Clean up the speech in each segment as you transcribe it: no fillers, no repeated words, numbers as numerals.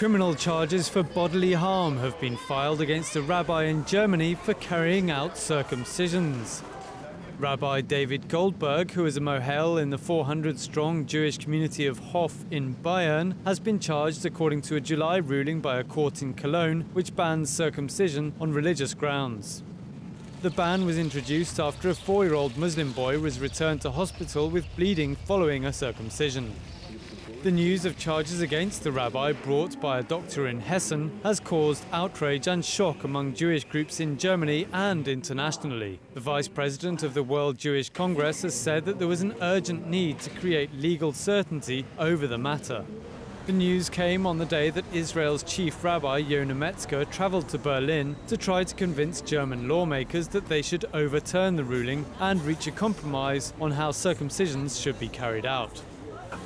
Criminal charges for bodily harm have been filed against a rabbi in Germany for carrying out circumcisions. Rabbi David Goldberg, who is a mohel in the 400-strong Jewish community of Hof in Bayern, has been charged according to a July ruling by a court in Cologne which bans circumcision on religious grounds. The ban was introduced after a 4-year-old Muslim boy was returned to hospital with bleeding following a circumcision. The news of charges against the rabbi brought by a doctor in Hessen has caused outrage and shock among Jewish groups in Germany and internationally. The vice president of the World Jewish Congress has said that there was an urgent need to create legal certainty over the matter. The news came on the day that Israel's chief rabbi, Yona Metzger, travelled to Berlin to try to convince German lawmakers that they should overturn the ruling and reach a compromise on how circumcisions should be carried out.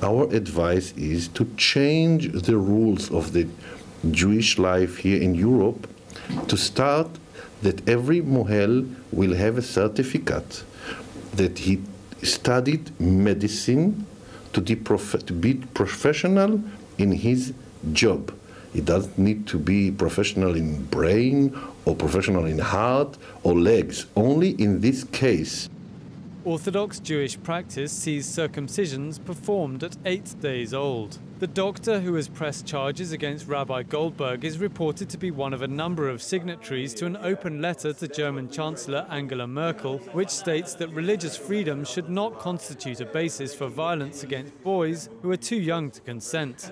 Our advice is to change the rules of the Jewish life here in Europe, to start that every mohel will have a certificate that he studied medicine to be professional in his job. He doesn't need to be professional in brain or professional in heart or legs. Only in this case. Orthodox Jewish practice sees circumcisions performed at 8 days old. The doctor who has pressed charges against Rabbi Goldberg is reported to be one of a number of signatories to an open letter to German Chancellor Angela Merkel, which states that religious freedom should not constitute a basis for violence against boys who are too young to consent.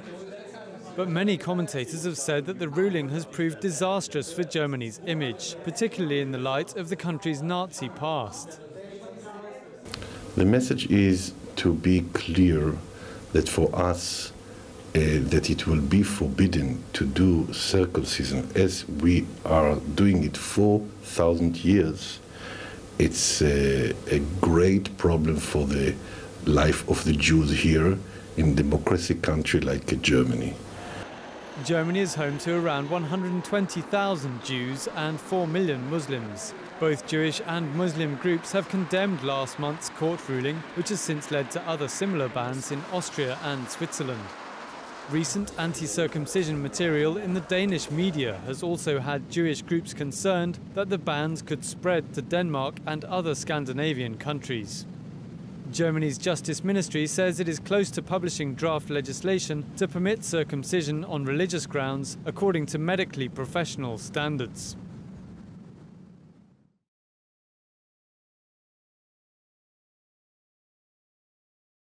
But many commentators have said that the ruling has proved disastrous for Germany's image, particularly in the light of the country's Nazi past. The message is to be clear that for us, that it will be forbidden to do circumcision as we are doing it 4,000 years. It's a great problem for the life of the Jews here in a democratic country like Germany. Germany is home to around 120,000 Jews and 4 million Muslims. Both Jewish and Muslim groups have condemned last month's court ruling, which has since led to other similar bans in Austria and Switzerland. Recent anti-circumcision material in the Danish media has also had Jewish groups concerned that the bans could spread to Denmark and other Scandinavian countries. Germany's Justice Ministry says it is close to publishing draft legislation to permit circumcision on religious grounds according to medically professional standards.